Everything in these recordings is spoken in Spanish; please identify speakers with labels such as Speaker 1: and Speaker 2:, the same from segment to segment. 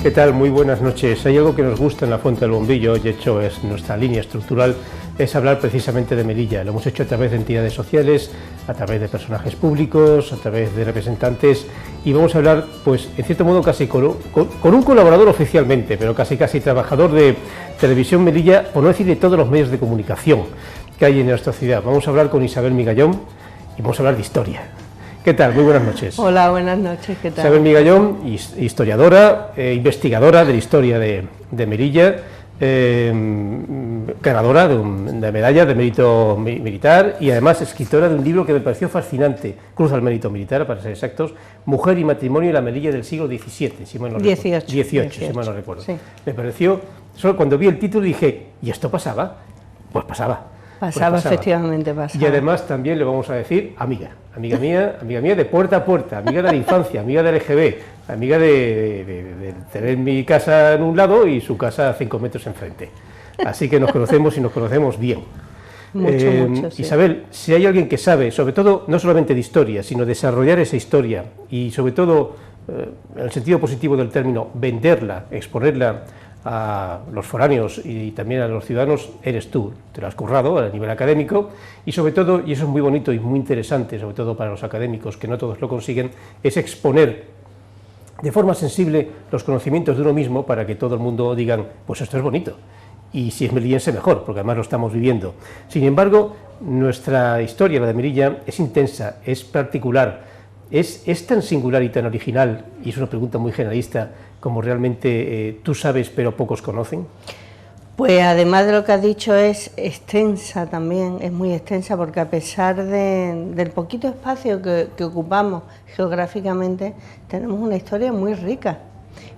Speaker 1: ¿Qué tal? Muy buenas noches. Hay algo que nos gusta en La Fuente del Bombillo, y de hecho es nuestra línea estructural, es hablar precisamente de Melilla. Lo hemos hecho a través de entidades sociales, a través de personajes públicos, a través de representantes, y vamos a hablar, pues, en cierto modo casi con un colaborador oficialmente, pero casi trabajador de Televisión Melilla, por no decir de todos los medios de comunicación que hay en nuestra ciudad. Vamos a hablar con Isabel Migallón y vamos a hablar de historia. ¿Qué tal? Muy buenas noches.
Speaker 2: Hola, buenas noches, ¿qué tal?
Speaker 1: Isabel Migallón, historiadora, investigadora de la historia de Melilla, ganadora de medalla de mérito militar y además escritora de un libro que me pareció fascinante, Cruz al Mérito Militar, para ser exactos, Mujer y Matrimonio en la Melilla del siglo XVII, si mal no recuerdo. 18, si mal no recuerdo. Sí. Me pareció, solo cuando vi el título dije, ¿y esto pasaba? Pues pasaba.
Speaker 2: Pasaba, efectivamente pasaba.
Speaker 1: Y además también le vamos a decir amiga mía de puerta a puerta, amiga de la infancia, amiga del LGB, amiga de tener mi casa en un lado y su casa a 5 metros enfrente. Así que nos conocemos y nos conocemos bien.
Speaker 2: Mucho, sí.
Speaker 1: Isabel, si hay alguien que sabe, sobre todo, no solamente de historia, sino desarrollar esa historia y sobre todo, en el sentido positivo del término, venderla, exponerla a los foráneos y también a los ciudadanos, eres tú. Te lo has currado a nivel académico y sobre todo, y eso es muy bonito y muy interesante, sobre todo para los académicos, que no todos lo consiguen, es exponer de forma sensible los conocimientos de uno mismo para que todo el mundo digan, pues esto es bonito, y si es melillense mejor, porque además lo estamos viviendo. Sin embargo, nuestra historia, la de Melilla, es intensa, es particular, es tan singular y tan original, y es una pregunta muy generalista, como realmente tú sabes pero pocos conocen.
Speaker 2: Pues además de lo que has dicho, es extensa también, es muy extensa, porque a pesar del poquito espacio que ocupamos geográficamente, tenemos una historia muy rica,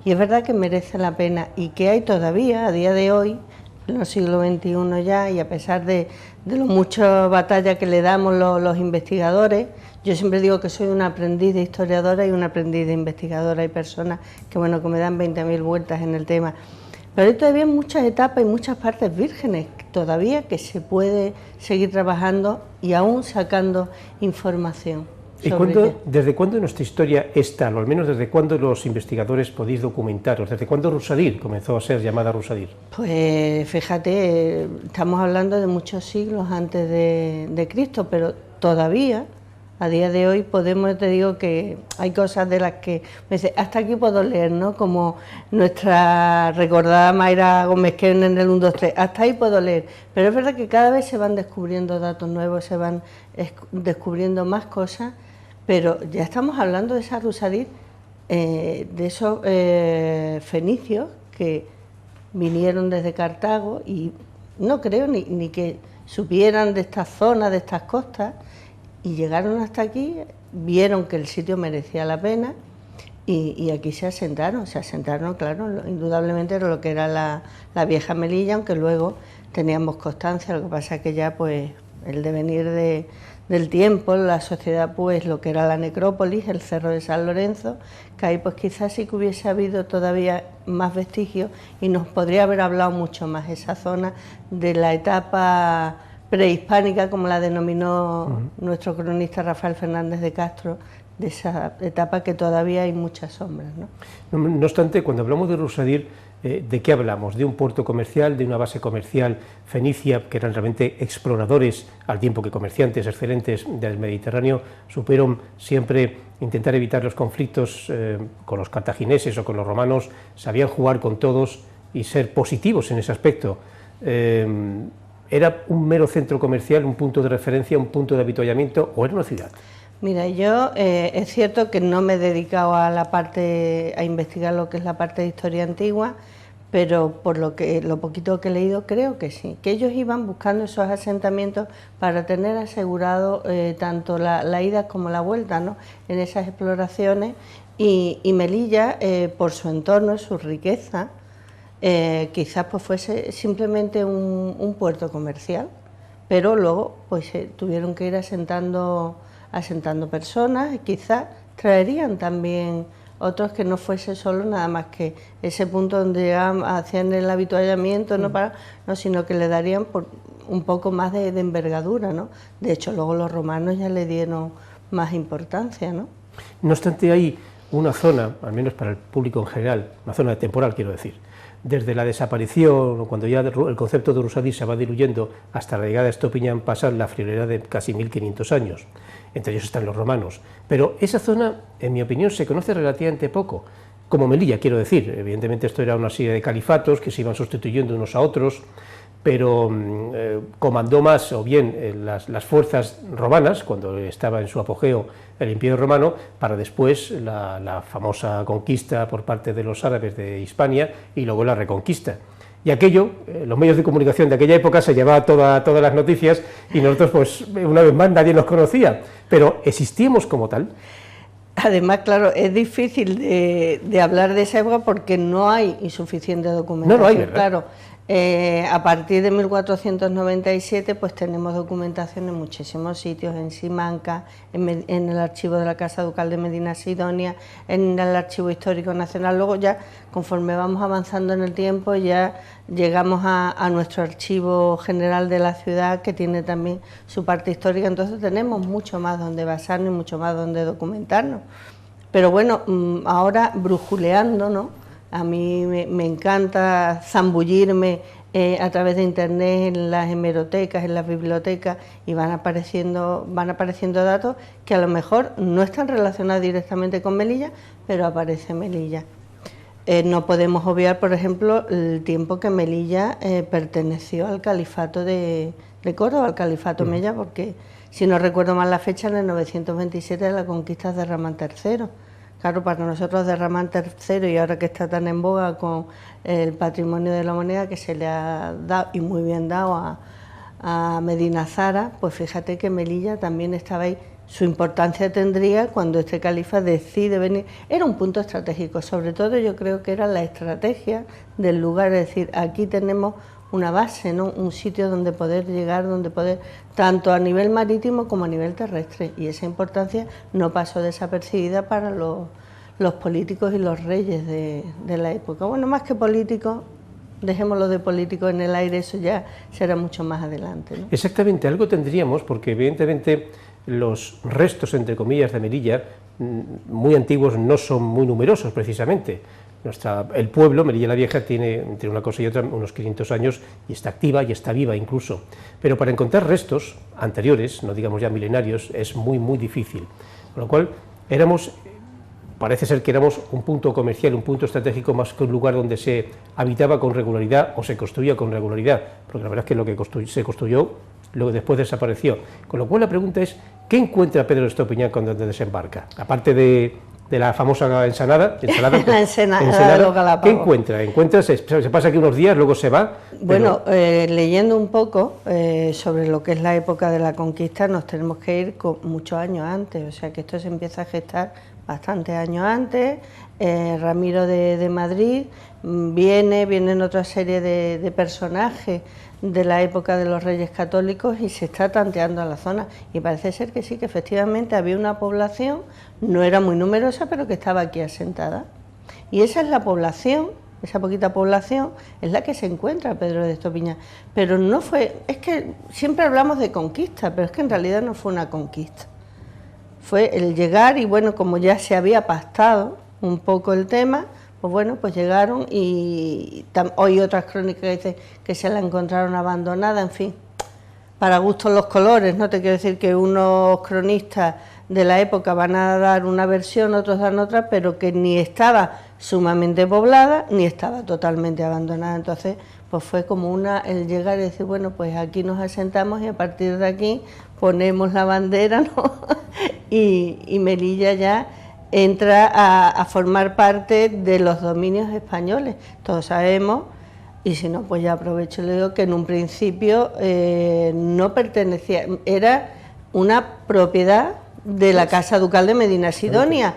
Speaker 2: y es verdad que merece la pena, y que hay todavía, a día de hoy, en el siglo XXI ya, y a pesar de lo mucha batalla que le damos los investigadores. Yo siempre digo que soy una aprendiz de historiadora y una aprendiz de investigadora. Hay personas que, bueno, que me dan 20.000 vueltas en el tema. Pero hay todavía muchas etapas y muchas partes vírgenes todavía que se puede seguir trabajando y aún sacando información.
Speaker 1: ¿Y desde cuándo nuestra historia es tal, o al menos desde cuándo los investigadores podéis documentaros? ¿Desde cuándo Rusadir comenzó a ser llamada Rusadir?
Speaker 2: Pues fíjate, estamos hablando de muchos siglos antes de Cristo, pero todavía, a día de hoy, te digo que hay cosas de las que me dice, hasta aquí puedo leer, ¿no? Como nuestra recordada Mayra Gómez que en el 1, 2, 3, hasta ahí puedo leer. Pero es verdad que cada vez se van descubriendo datos nuevos, se van descubriendo más cosas, pero ya estamos hablando de esa Rusadir, de esos fenicios que vinieron desde Cartago y no creo ni que supieran de estas zonas, de estas costas, y llegaron hasta aquí, vieron que el sitio merecía la pena y aquí se asentaron, claro, indudablemente era lo que era la vieja Melilla, aunque luego teníamos constancia, lo que pasa es que ya pues el devenir del tiempo, la sociedad, pues lo que era la necrópolis, el Cerro de San Lorenzo, que ahí pues quizás sí que hubiese habido todavía más vestigios y nos podría haber hablado mucho más esa zona de la etapa prehispánica, como la denominó nuestro cronista Rafael Fernández de Castro, de esa etapa que todavía hay muchas sombras, ¿no?
Speaker 1: No obstante, cuando hablamos de Rusadir, ¿de qué hablamos? ¿De un puerto comercial, de una base comercial fenicia, que eran realmente exploradores, al tiempo que comerciantes excelentes del Mediterráneo, supieron siempre intentar evitar los conflictos con los cartagineses o con los romanos, sabían jugar con todos y ser positivos en ese aspecto? ¿Era un mero centro comercial, un punto de referencia, un punto de avituallamiento, o era una ciudad?
Speaker 2: Mira, yo es cierto que no me he dedicado a investigar lo que es la parte de historia antigua, pero por lo poquito que he leído creo que sí, que ellos iban buscando esos asentamientos para tener asegurado tanto la ida como la vuelta, ¿no?, en esas exploraciones, y Melilla, por su entorno, su riqueza, quizás pues fuese simplemente un puerto comercial, pero luego pues tuvieron que ir asentando personas, y quizás traerían también otros que no fuese solo nada más que ese punto donde llegaban, hacían el avituallamiento, no, sino que le darían un poco más de envergadura, ¿no? De hecho, luego los romanos ya le dieron más importancia, ¿no?
Speaker 1: No obstante, hay una zona, al menos para el público en general, una zona temporal quiero decir, desde la desaparición, cuando ya el concepto de Urusalí se va diluyendo, hasta la llegada de Estopiñán pasa la friolera de casi 1500 años, entre ellos están los romanos, pero esa zona, en mi opinión, se conoce relativamente poco, como Melilla quiero decir, evidentemente esto era una serie de califatos que se iban sustituyendo unos a otros, pero comandó más o bien las fuerzas romanas, cuando estaba en su apogeo el Imperio Romano, para después la famosa conquista por parte de los árabes de Hispania y luego la reconquista. Y aquello, los medios de comunicación de aquella época se llevaba todas las noticias y nosotros, pues, una vez más, nadie nos conocía, pero existíamos como tal.
Speaker 2: Además, claro, es difícil de hablar de esa época porque no hay insuficiente documentación.
Speaker 1: No hay, ¿verdad?
Speaker 2: Claro, a partir de 1497 pues tenemos documentación en muchísimos sitios, en Simancas, en el archivo de la Casa Ducal de Medina Sidonia, en el Archivo Histórico Nacional. Luego ya, conforme vamos avanzando en el tiempo, ya llegamos a nuestro Archivo General de la ciudad, que tiene también su parte histórica, entonces tenemos mucho más donde basarnos y mucho más donde documentarnos. Pero bueno, ahora brujuleando, ¿no? A mí me encanta zambullirme a través de internet en las hemerotecas, en las bibliotecas, y van apareciendo datos que a lo mejor no están relacionados directamente con Melilla, pero aparece Melilla. No podemos obviar, por ejemplo, el tiempo que Melilla perteneció al califato de Córdoba, al califato Mella, porque si no recuerdo mal la fecha, en el 927 de la conquista de Ramán III. Claro, para nosotros de Ramán III, y ahora que está tan en boga con el patrimonio de la humanidad que se le ha dado, y muy bien dado, a Medina Zara, pues fíjate que Melilla también estaba ahí. Su importancia tendría cuando este califa decide venir. Era un punto estratégico, sobre todo yo creo que era la estrategia del lugar, es decir, aquí tenemos una base, ¿no? Un sitio donde poder llegar, donde poder, tanto a nivel marítimo como a nivel terrestre, y esa importancia no pasó desapercibida para los políticos y los reyes de la época. Bueno, más que políticos, dejémoslo de políticos en el aire, eso ya será mucho más adelante, ¿no?
Speaker 1: Exactamente, algo tendríamos, porque evidentemente los restos, entre comillas, de Melilla, muy antiguos, no son muy numerosos precisamente. El pueblo, Melilla la Vieja, tiene entre una cosa y otra unos 500 años y está activa y está viva incluso. Pero para encontrar restos anteriores, no digamos ya milenarios, es muy difícil. Con lo cual, parece ser que éramos un punto comercial, un punto estratégico más que un lugar donde se habitaba con regularidad o se construía con regularidad, porque la verdad es que lo que se construyó luego después desapareció. Con lo cual la pregunta es, ¿qué encuentra Pedro de Estopiñán cuando desembarca? Aparte de la famosa ensenada,
Speaker 2: la ensenada de los Galápagos.
Speaker 1: ¿Qué encuentra? ¿Se pasa aquí unos días, luego se va?
Speaker 2: Bueno, leyendo un poco sobre lo que es la época de la conquista, nos tenemos que ir muchos años antes, o sea que esto se empieza a gestar bastantes años antes. Ramiro de Madrid, vienen otra serie de personajes de la época de los Reyes Católicos y se está tanteando a la zona, y parece ser que sí, que efectivamente había una población, no era muy numerosa, pero que estaba aquí asentada, y esa es la población, esa poquita población es la que se encuentra Pedro de Estopiñán. Pero no fue, es que siempre hablamos de conquista, pero es que en realidad no fue una conquista, fue el llegar, y bueno, como ya se había pactado un poco el tema, pues bueno, pues llegaron, y hoy otras crónicas que dicen que se la encontraron abandonada, en fin, para gustos los colores, no te quiero decir que unos cronistas de la época van a dar una versión, otros dan otra, pero que ni estaba sumamente poblada, ni estaba totalmente abandonada. Entonces, pues fue como el llegar y decir, bueno, pues aquí nos asentamos y a partir de aquí ponemos la bandera, ¿no? y Melilla ya entra a formar parte de los dominios españoles. Todos sabemos, y si no, pues ya aprovecho y le digo que en un principio no pertenecía, era una propiedad de la Casa Ducal de Medina Sidonia.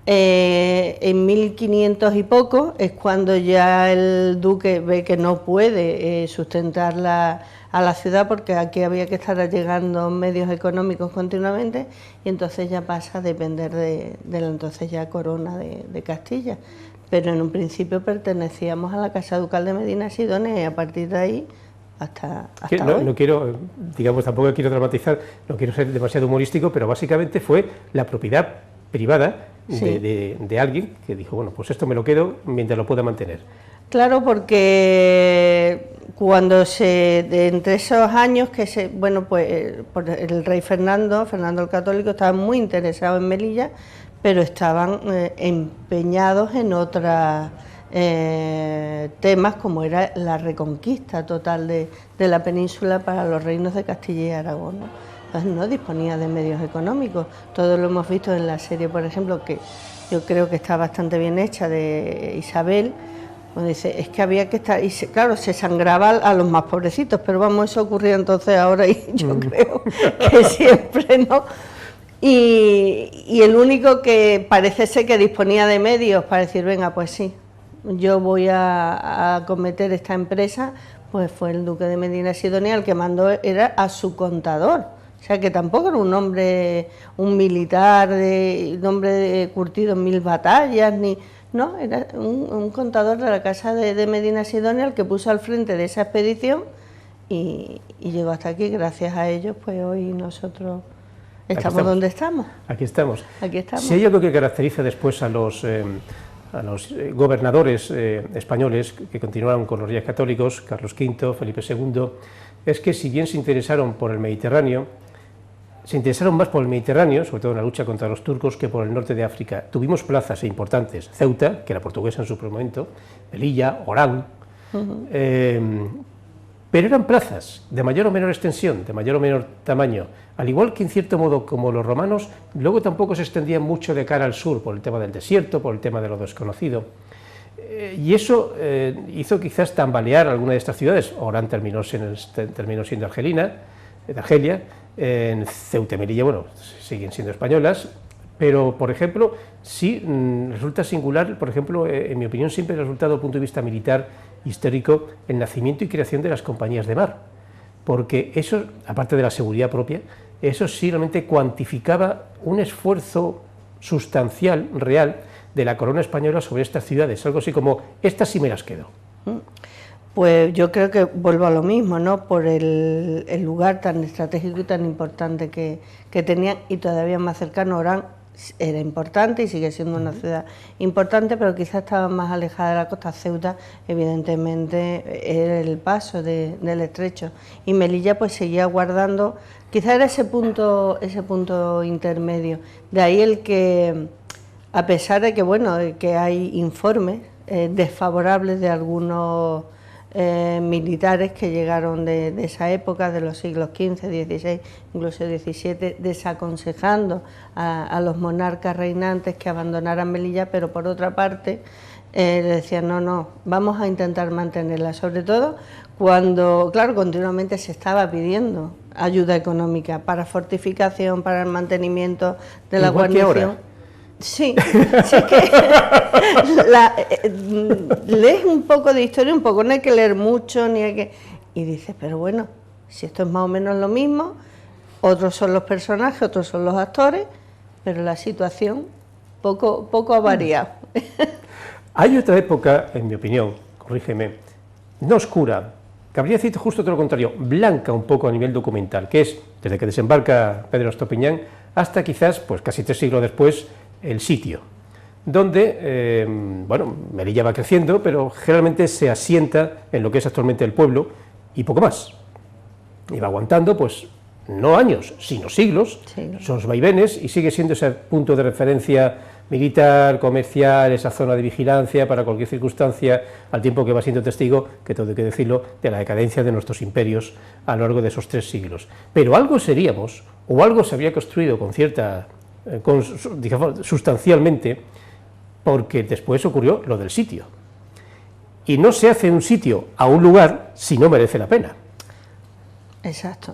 Speaker 2: En 1500 y poco es cuando ya el duque ve que no puede sustentarla a la ciudad, porque aquí había que estar llegando medios económicos continuamente, y entonces ya pasa a depender de la entonces ya corona de Castilla. Pero en un principio pertenecíamos a la Casa Ducal de Medina Sidonia, y a partir de ahí hasta hoy.
Speaker 1: No quiero, digamos, tampoco quiero dramatizar, no quiero ser demasiado humorístico, pero básicamente fue la propiedad privada
Speaker 2: Sí.
Speaker 1: de alguien que dijo, bueno, pues esto me lo quedo mientras lo pueda mantener.
Speaker 2: Claro, porque cuando entre esos años bueno, pues el rey Fernando el Católico, estaba muy interesado en Melilla, pero estaban empeñados en otros temas, como era la reconquista total de la península para los reinos de Castilla y Aragón, ¿no? Entonces no disponía de medios económicos. Todo lo hemos visto en la serie, por ejemplo, que yo creo que está bastante bien hecha, de Isabel. Pues dice, es que había que estar, y claro, se sangraba a los más pobrecitos, pero vamos, eso ocurría entonces ahora y yo creo que siempre, ¿no? Y el único que parece ser que disponía de medios para decir, venga, pues sí, yo voy a acometer esta empresa, pues fue el duque de Medina Sidonia, el que mandó era a su contador. O sea, que tampoco era un hombre, un militar, un hombre curtido en 1000 batallas, ni... No, era un contador de la casa de Medina Sidonia el que puso al frente de esa expedición y llegó hasta aquí. Gracias a ellos, pues hoy nosotros estamos donde estamos.
Speaker 1: Aquí estamos.
Speaker 2: Aquí estamos.
Speaker 1: Si hay algo que caracteriza después a los gobernadores españoles que continuaron con los Reyes Católicos, Carlos V, Felipe II, es que si bien se interesaron por el Mediterráneo, se interesaron más por el Mediterráneo, sobre todo en la lucha contra los turcos, que por el norte de África. Tuvimos plazas importantes, Ceuta, que era portuguesa en su momento, Melilla, Orán, pero eran plazas de mayor o menor extensión, de mayor o menor tamaño, al igual que en cierto modo como los romanos, luego tampoco se extendían mucho de cara al sur, por el tema del desierto, por el tema de lo desconocido. Y eso hizo quizás tambalear alguna de estas ciudades. Orán terminó siendo Argelia, en Ceuta y Melilla, bueno, siguen siendo españolas, pero, por ejemplo, sí resulta singular, por ejemplo, en mi opinión, siempre ha resultado, desde el punto de vista militar, histórico, el nacimiento y creación de las compañías de mar, porque eso, aparte de la seguridad propia, eso sí realmente cuantificaba un esfuerzo sustancial, real, de la corona española sobre estas ciudades, algo así como, estas sí me las quedo.
Speaker 2: Pues yo creo que vuelvo a lo mismo, ¿no? Por el lugar tan estratégico y tan importante que tenían, y todavía más cercano. Orán era importante y sigue siendo una ciudad importante, pero quizás estaba más alejada de la costa. Ceuta, evidentemente, era el paso del estrecho, y Melilla pues seguía guardando, quizás era ese punto intermedio. De ahí el que, a pesar de que, bueno, que hay informes desfavorables de algunos militares que llegaron de esa época, de los siglos XV, XVI, incluso XVII, desaconsejando a los monarcas reinantes que abandonaran Melilla, pero por otra parte le decían, no, vamos a intentar mantenerla, sobre todo cuando, claro, continuamente se estaba pidiendo ayuda económica para fortificación, para el mantenimiento de la guarnición. Sí, sí, que lees un poco de historia, un poco, no hay que leer mucho, y dices, pero bueno, si esto es más o menos lo mismo, otros son los personajes, otros son los actores, pero la situación poco ha variado.
Speaker 1: Hay otra época, en mi opinión, corrígeme, no oscura, que habría decir justo todo lo contrario, blanca un poco a nivel documental, que es desde que desembarca Pedro Estopiñán hasta quizás, pues casi 3 siglos después, el sitio, donde, bueno, Melilla va creciendo, pero generalmente se asienta en lo que es actualmente el pueblo y poco más. Y va aguantando, pues, no años, sino siglos, sí, son los vaivenes, y sigue siendo ese punto de referencia militar, comercial, esa zona de vigilancia para cualquier circunstancia, al tiempo que va siendo testigo, que todo hay que decirlo, de la decadencia de nuestros imperios a lo largo de esos 3 siglos. Pero algo seríamos, o algo se habría construido con cierta, digamos, sustancialmente, porque después ocurrió lo del sitio. Y no se hace un sitio a un lugar si no merece la pena.
Speaker 2: Exacto.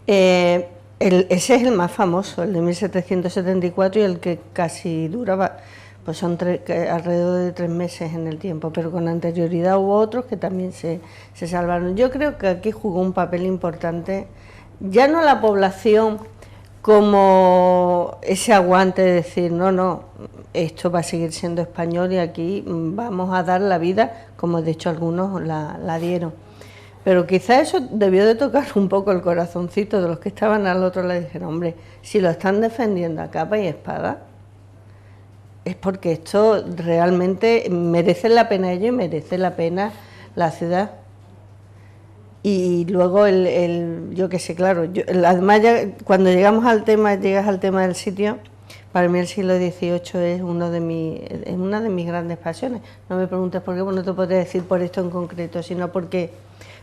Speaker 2: Ese es el más famoso, el de 1774, y el que casi duraba, pues son alrededor de 3 meses en el tiempo, pero con anterioridad hubo otros que también se salvaron. Yo creo que aquí jugó un papel importante, ya no la población como ese aguante de decir, no, esto va a seguir siendo español y aquí vamos a dar la vida, como de hecho algunos la dieron. Pero quizá eso debió de tocar un poco el corazoncito de los que estaban al otro lado y dijeron, hombre, si lo están defendiendo a capa y espada, es porque esto realmente merece la pena ello y merece la pena la ciudad. Y luego yo qué sé, claro, además ya, cuando llegas al tema del sitio, para mí el siglo XVIII es una de mis grandes pasiones. No me preguntes por qué, pues no te podré decir por esto en concreto, sino porque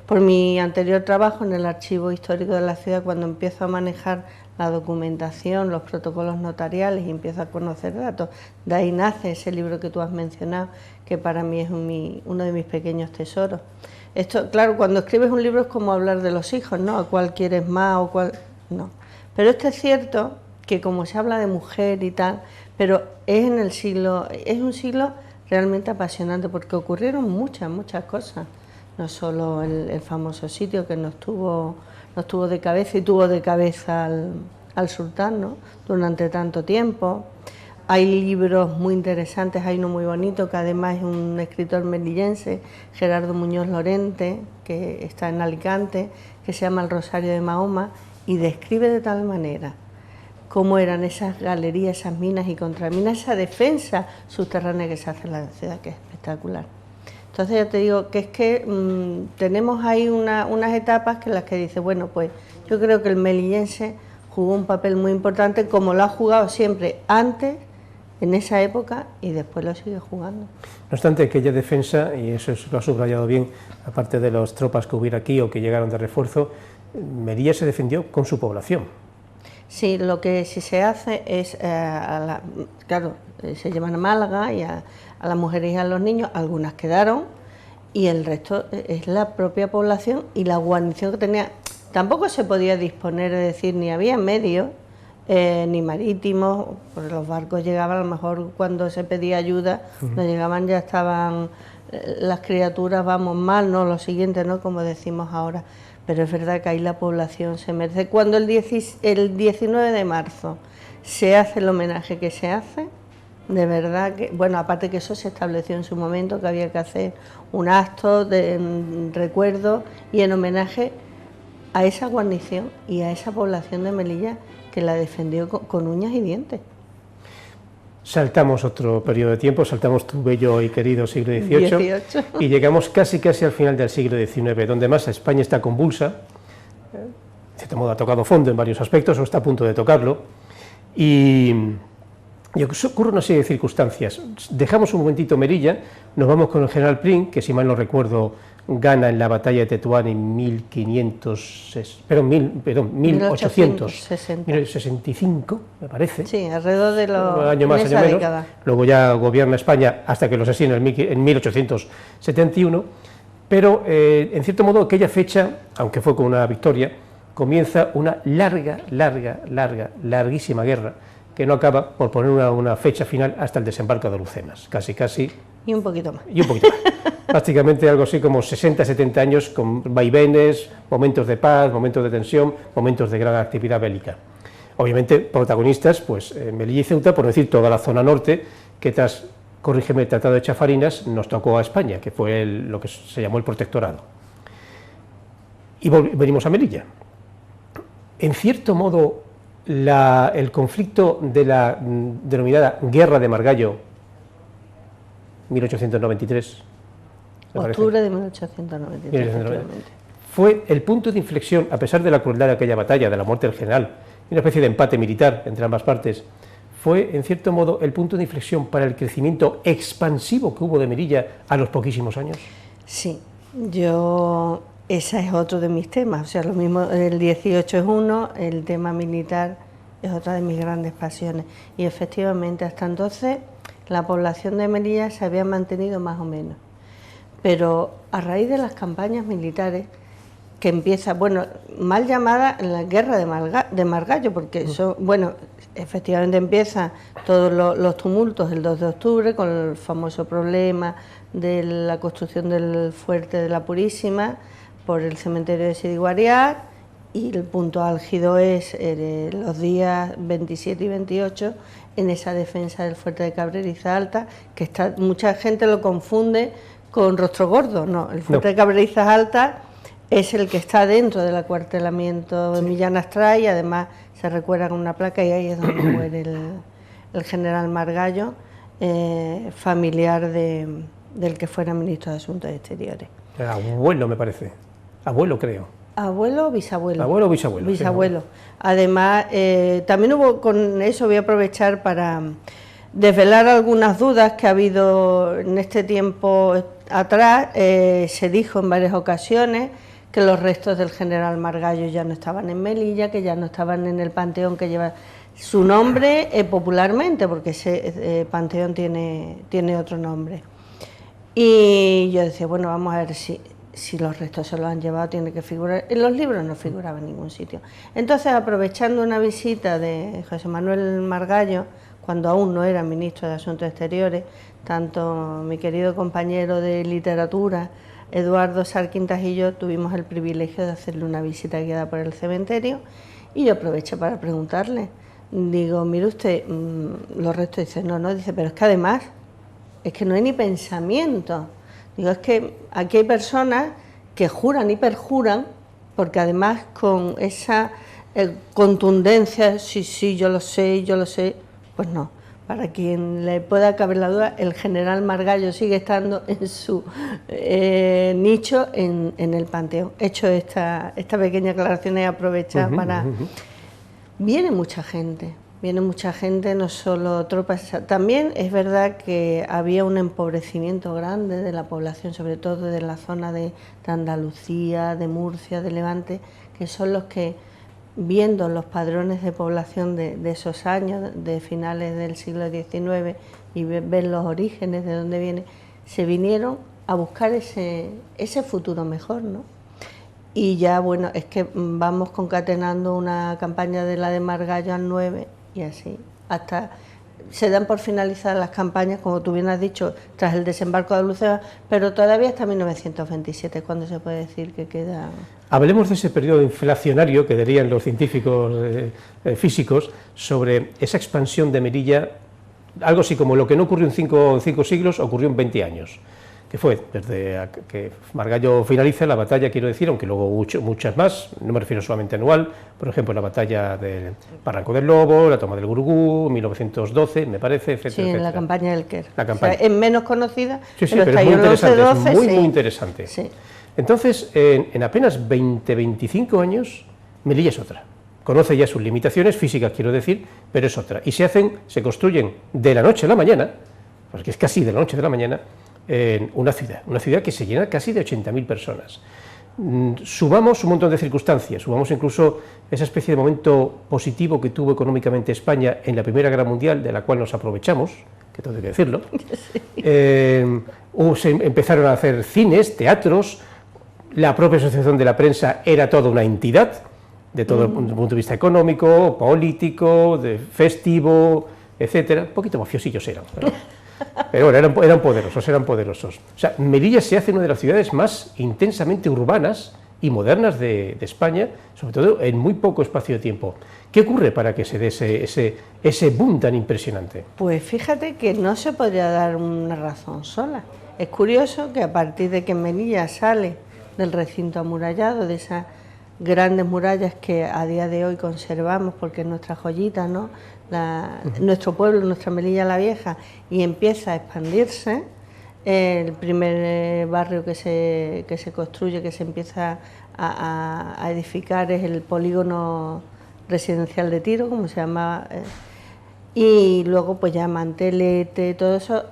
Speaker 2: por mi anterior trabajo en el archivo histórico de la ciudad, cuando empiezo a manejar la documentación, los protocolos notariales y empiezo a conocer datos, de ahí nace ese libro que tú has mencionado, que para mí es uno de mis pequeños tesoros. Esto, claro, cuando escribes un libro es como hablar de los hijos, ¿no? ¿A cuál quieres más o cuál...? No. Pero esto es cierto que como se habla de mujer y tal, pero es un siglo realmente apasionante porque ocurrieron muchas cosas. No solo el famoso sitio que nos tuvo de cabeza y tuvo de cabeza al sultán, ¿no? Durante tanto tiempo. Hay libros muy interesantes, hay uno muy bonito que además es un escritor melillense, Gerardo Muñoz Lorente, que está en Alicante, que se llama El Rosario de Mahoma, y describe de tal manera cómo eran esas galerías, esas minas y contraminas, esa defensa subterránea que se hace en la ciudad, que es espectacular. Entonces ya te digo que es que tenemos ahí unas etapas que en las que dice, bueno, pues yo creo que el melillense jugó un papel muy importante, como lo ha jugado siempre antes, en esa época, y después lo sigue jugando.
Speaker 1: No obstante, aquella defensa, y eso lo ha subrayado bien, aparte de las tropas que hubiera aquí o que llegaron de refuerzo, Melilla se defendió con su población.
Speaker 2: Sí, lo que sí se hace es, claro, se llevan a Málaga y a las mujeres y a los niños, algunas quedaron y el resto es la propia población y la guarnición que tenía. Tampoco se podía disponer, es decir, ni había medios, ni marítimos, porque los barcos llegaban, a lo mejor cuando se pedía ayuda, no llegaban, ya estaban las criaturas, vamos mal, no, lo siguiente, ¿no? Como decimos ahora. Pero es verdad que ahí la población se merece. Cuando el 19 de marzo se hace el homenaje que se hace, de verdad que, bueno, aparte que eso se estableció en su momento, que había que hacer un acto de recuerdo y en homenaje a esa guarnición y a esa población de Melilla que la defendió con uñas y dientes.
Speaker 1: Saltamos otro periodo de tiempo, saltamos tu bello y querido siglo XVIII y llegamos casi al final del siglo XIX, donde más España está convulsa, de cierto modo ha tocado fondo en varios aspectos o está a punto de tocarlo, y ocurre una serie de circunstancias. Dejamos un momentito Melilla, nos vamos con el general Prim, que si mal no recuerdo gana en la batalla de Tetuán en 1865, me parece.
Speaker 2: Sí, alrededor de los
Speaker 1: año más, año menos. Década. Luego ya gobierna España hasta que los asesina en 1871, pero en cierto modo aquella fecha, aunque fue con una victoria, comienza una larguísima guerra que no acaba por poner una fecha final hasta el desembarco de Lucenas, casi.
Speaker 2: Y un poquito más.
Speaker 1: Prácticamente algo así como 60-70 años con vaivenes, momentos de paz, momentos de tensión, momentos de gran actividad bélica. Obviamente protagonistas, pues Melilla y Ceuta, por decir toda la zona norte, que tras, corrígeme, el Tratado de Chafarinas nos tocó a España, que fue lo que se llamó el Protectorado. Y venimos a Melilla. En cierto modo, el conflicto de la denominada Guerra de Margallo, 1893,
Speaker 2: octubre de 1893,
Speaker 1: fue el punto de inflexión, a pesar de la crueldad de aquella batalla, de la muerte del general, una especie de empate militar entre ambas partes, fue en cierto modo el punto de inflexión para el crecimiento expansivo que hubo de Melilla a los poquísimos años.
Speaker 2: Sí, ese es otro de mis temas, o sea, lo mismo, el 18 es uno, el tema militar es otra de mis grandes pasiones, y efectivamente hasta entonces la población de Melilla se había mantenido más o menos. Pero a raíz de las campañas militares, que empieza, bueno, mal llamada la guerra de Margallo, porque eso, bueno, efectivamente empiezan todos los tumultos el 2 de octubre, con el famoso problema de la construcción del fuerte de la Purísima por el cementerio de Sidi Guariar, y el punto álgido es los días 27 y 28 en esa defensa del fuerte de Cabreriza Alta, que mucha gente lo confunde con Rostro Gordo. No, el fuerte de Cabreriza Alta es el que está dentro del acuartelamiento de Millán Astray, y además se recuerda con una placa, y ahí es donde muere el general Margallo, familiar del que fuera ministro de Asuntos Exteriores.
Speaker 1: Abuelo, me parece. Abuelo, creo.
Speaker 2: ¿Abuelo o bisabuelo?
Speaker 1: Abuelo o bisabuelo.
Speaker 2: Bisabuelo. Sí. Además, también hubo, con eso voy a aprovechar para desvelar algunas dudas que ha habido en este tiempo atrás. Se dijo en varias ocasiones que los restos del general Margallo ya no estaban en Melilla, que ya no estaban en el panteón que lleva su nombre popularmente, porque ese panteón tiene otro nombre. Y yo decía, bueno, vamos a ver si los restos se los han llevado, tiene que figurar. En los libros no figuraba en ningún sitio. Entonces, aprovechando una visita de José Manuel Margallo, cuando aún no era ministro de Asuntos Exteriores, tanto mi querido compañero de literatura, Eduardo Sarquintas, y yo tuvimos el privilegio de hacerle una visita guiada por el cementerio, y yo aproveché para preguntarle, digo, mire usted, los restos, dice, no, dice, pero es que además, es que no hay ni pensamiento. Digo, es que aquí hay personas que juran y perjuran, porque además con esa contundencia, sí, yo lo sé, pues no. Para quien le pueda caber la duda, el general Margallo sigue estando en su nicho en el panteón. He hecho esta pequeña aclaración y aprovechar para... Viene mucha gente, no solo tropas. También es verdad que había un empobrecimiento grande de la población, sobre todo de la zona de Andalucía, de Murcia, de Levante, que son los que, viendo los padrones de población de esos años, de finales del siglo XIX, y ver los orígenes de dónde viene, se vinieron a buscar ese futuro mejor, ¿no? Y ya, bueno, es que vamos concatenando una campaña de la de Margallo al 9 y así, hasta se dan por finalizadas las campañas, como tú bien has dicho, tras el desembarco de Luceba, pero todavía hasta 1927, cuando se puede decir que queda...
Speaker 1: Hablemos de ese periodo inflacionario que dirían los científicos físicos sobre esa expansión de Melilla, algo así como lo que no ocurrió en cinco siglos, ocurrió en 20 años, que fue desde que Margallo finaliza la batalla, quiero decir, aunque luego hubo muchas más, no me refiero solamente anual, por ejemplo, la batalla del Barranco del Lobo, la toma del Gurugú, 1912, me parece, etcétera.
Speaker 2: Sí, en la campaña del Quer.
Speaker 1: La campaña.
Speaker 2: O sea, es menos conocida,
Speaker 1: sí, pero es muy interesante, muy interesante.
Speaker 2: Sí.
Speaker 1: Entonces, en apenas 20-25 años, Melilla es otra. Conoce ya sus limitaciones físicas, quiero decir, pero es otra. Y se construyen de la noche a la mañana, porque es casi de la noche a la mañana, en una ciudad que se llena casi de 80.000 personas. Subamos un montón de circunstancias, subamos incluso esa especie de momento positivo que tuvo económicamente España en la Primera Guerra Mundial, de la cual nos aprovechamos, que todo hay que decirlo. Sí. Se empezaron a hacer cines, teatros, la propia asociación de la prensa era toda una entidad, de todo el punto de vista económico, político, festivo, etcétera. Un poquito mafiosillos eran, pero bueno, eran poderosos. O sea, Melilla se hace una de las ciudades más intensamente urbanas y modernas de España, sobre todo en muy poco espacio de tiempo. ¿Qué ocurre para que se dé ese boom tan impresionante?
Speaker 2: Pues fíjate que no se podría dar una razón sola. Es curioso que a partir de que Melilla sale del recinto amurallado, de esas grandes murallas que a día de hoy conservamos porque es nuestra joyita, ¿no? Nuestro pueblo, nuestra Melilla la Vieja, y empieza a expandirse. El primer barrio que se construye, que se empieza a edificar, es el polígono residencial de Tiro, como se llama, y luego pues ya Mantelete, todo eso,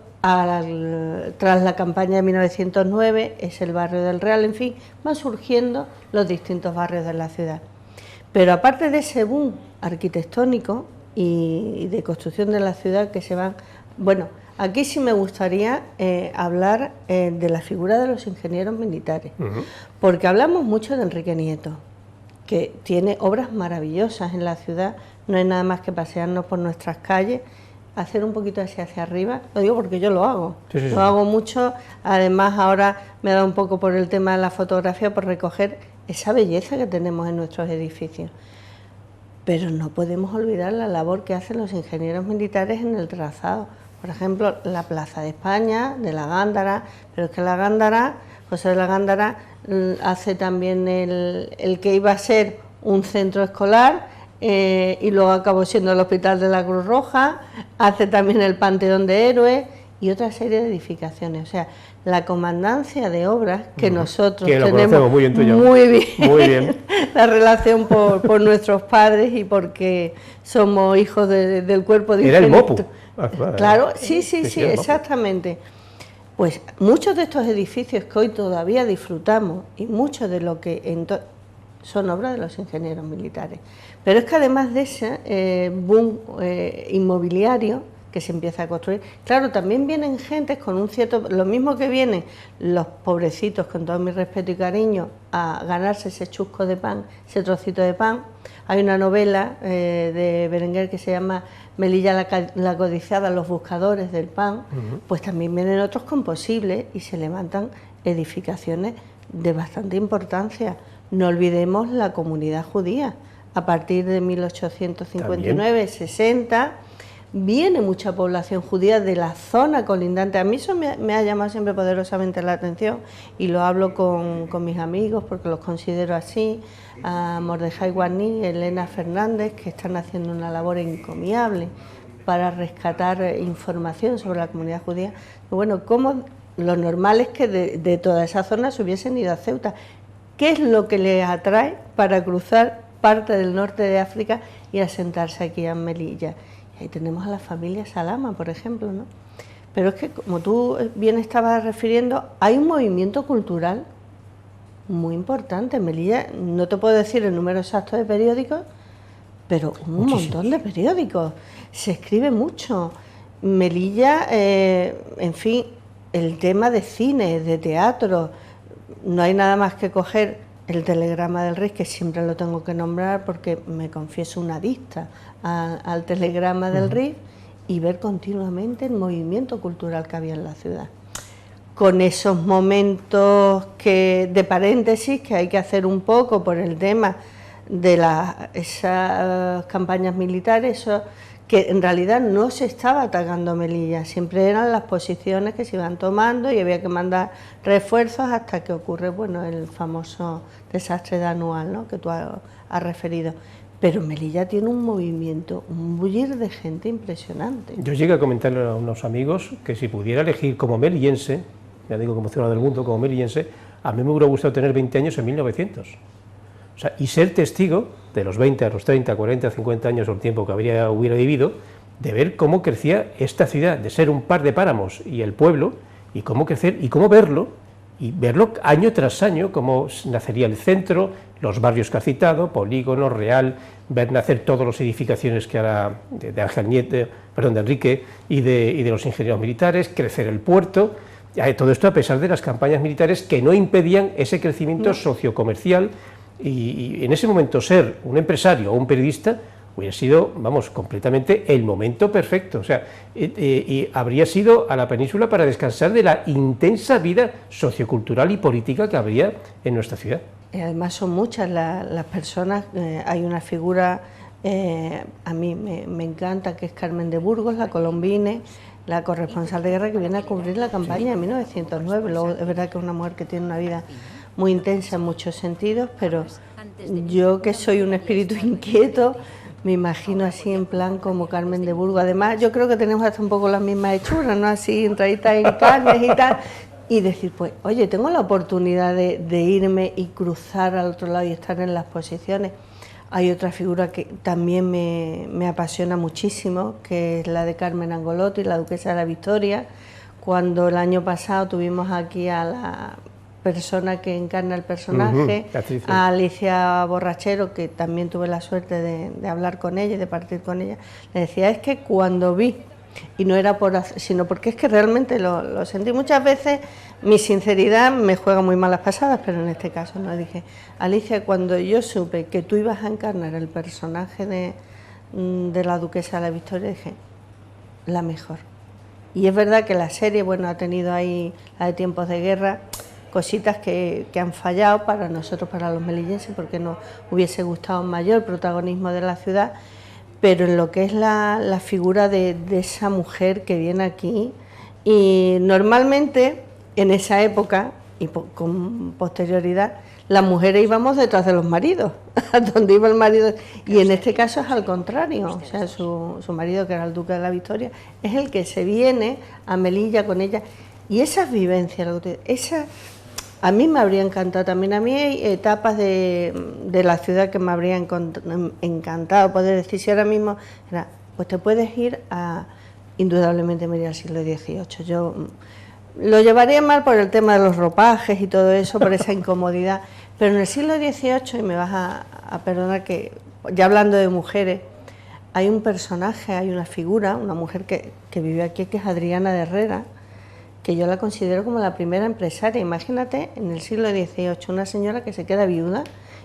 Speaker 2: tras la campaña de 1909, es el barrio del Real, en fin, van surgiendo los distintos barrios de la ciudad. Pero aparte de ese boom arquitectónico y de construcción de la ciudad que se van... Bueno, aquí sí me gustaría hablar de la figura de los ingenieros militares, porque hablamos mucho de Enrique Nieto, que tiene obras maravillosas en la ciudad, no es nada más que pasearnos por nuestras calles, hacer un poquito hacia arriba, lo digo porque yo lo hago, lo hago mucho, además ahora me da un poco por el tema de la fotografía, por recoger esa belleza que tenemos en nuestros edificios. Pero no podemos olvidar la labor que hacen los ingenieros militares en el trazado. Por ejemplo, la Plaza de España, de la Gándara, pero es que la Gándara, José de la Gándara hace también el que iba a ser un centro escolar, y luego acabó siendo el Hospital de la Cruz Roja, hace también el Panteón de Héroes y otra serie de edificaciones. O sea, la comandancia de obras que nosotros
Speaker 1: que
Speaker 2: tenemos
Speaker 1: muy bien,
Speaker 2: la relación por nuestros padres y porque somos hijos del cuerpo de
Speaker 1: Era el MOPU.
Speaker 2: Claro, sí, exactamente. Pues muchos de estos edificios que hoy todavía disfrutamos y muchos de lo que son obras de los ingenieros militares. Pero es que además de ese boom inmobiliario que se empieza a construir, claro, también vienen gentes con un cierto, lo mismo que vienen los pobrecitos, con todo mi respeto y cariño, a ganarse ese chusco de pan, ese trocito de pan. Hay una novela de Berenguer que se llama Melilla la codiciada, los buscadores del pan, pues también vienen otros con posibles y se levantan edificaciones de bastante importancia. No olvidemos la comunidad judía. A partir de 1859-60 viene mucha población judía de la zona colindante. A mí eso me ha llamado siempre poderosamente la atención y lo hablo con mis amigos porque los considero así, a Mordejai Guarní, Elena Fernández, que están haciendo una labor encomiable para rescatar información sobre la comunidad judía. Bueno, como lo normal es que de toda esa zona se hubiesen ido a Ceuta. ¿Qué es lo que les atrae para cruzar parte del norte de África y asentarse aquí en Melilla? Y ahí tenemos a la familia Salama, por ejemplo, ¿no? Pero es que, como tú bien estabas refiriendo, hay un movimiento cultural muy importante. En Melilla, no te puedo decir el número exacto de periódicos, pero un montón de periódicos. Se escribe mucho. Melilla, en fin, el tema de cine, de teatro, no hay nada más que coger el Telegrama del Rey, que siempre lo tengo que nombrar porque me confieso una adicta al Telegrama del Rey, y ver continuamente el movimiento cultural que había en la ciudad. Con esos momentos de paréntesis que hay que hacer un poco por el tema de esas campañas militares, eso, que en realidad no se estaba atacando Melilla, siempre eran las posiciones que se iban tomando y había que mandar refuerzos hasta que ocurre, bueno, el famoso desastre de Anual, ¿no?, que tú has referido. Pero Melilla tiene un movimiento, un bullir de gente impresionante.
Speaker 1: Yo llegué a comentarle a unos amigos que si pudiera elegir como melillense, ya digo como ciudadano del mundo, como melillense, a mí me hubiera gustado tener 20 años en 1900. O sea, y ser testigo de los 20 a los 30, 40, 50 años o el tiempo que hubiera vivido, de ver cómo crecía esta ciudad, de ser un par de páramos y el pueblo, y cómo crecer, y cómo verlo, año tras año, cómo nacería el centro, los barrios que ha citado, Polígono, Real, ver nacer todas las edificaciones que ahora de Ángel Nieto, perdón, de Enrique y de los ingenieros militares, crecer el puerto, todo esto a pesar de las campañas militares que no impedían ese crecimiento sociocomercial. Y en ese momento ser un empresario o un periodista hubiera sido, vamos, completamente el momento perfecto. O sea, y habría sido a la península para descansar de la intensa vida sociocultural y política que habría en nuestra ciudad.
Speaker 2: Y además son muchas las personas, hay una figura, a mí me encanta, que es Carmen de Burgos, la colombine, la corresponsal de guerra que viene a cubrir la campaña de 1909. Luego, es verdad que es una mujer que tiene una vida muy intensa en muchos sentidos, pero yo, que soy un espíritu inquieto, me imagino así en plan como Carmen de Burgos. Además, yo creo que tenemos hasta un poco las mismas hechuras, ¿no?, así entraditas en carnes y tal, y decir, pues, oye, tengo la oportunidad de irme y cruzar al otro lado y estar en las posiciones. Hay otra figura que también me apasiona muchísimo, que es la de Carmen Angolotti, la duquesa de la Victoria. Cuando el año pasado tuvimos aquí a la persona que encarna el personaje, a Alicia Borrachero, que también tuve la suerte de hablar con ella y de partir con ella, le decía, es que cuando vi, y no era sino porque es que realmente lo sentí. Muchas veces mi sinceridad me juega muy malas pasadas, pero en este caso no. Dije, Alicia, cuando yo supe que tú ibas a encarnar el personaje de la duquesa de la Victoria, dije, la mejor. Y es verdad que la serie, bueno, ha tenido ahí, la de Tiempos de Guerra, cositas que han fallado para nosotros, para los melillenses, porque nos hubiese gustado un mayor protagonismo de la ciudad, pero en lo que es la figura de esa mujer que viene aquí, y normalmente en esa época y con posterioridad las mujeres íbamos detrás de los maridos, a donde iba el marido, y en este caso es al contrario, o sea, su marido, que era el duque de la Victoria, es el que se viene a Melilla con ella, y esas vivencias, a mí me habría encantado. También a mí hay etapas de la ciudad que me habría encantado poder decir. Si ahora mismo, pues te puedes ir a, indudablemente, Melilla al siglo XVIII. Yo lo llevaría mal por el tema de los ropajes y todo eso, por esa incomodidad, pero en el siglo XVIII, y me vas a perdonar que, ya hablando de mujeres, hay un personaje, hay una figura, una mujer que vive aquí, que es Adriana de Herrera, que yo la considero como la primera empresaria. Imagínate, en el siglo XVIII, una señora que se queda viuda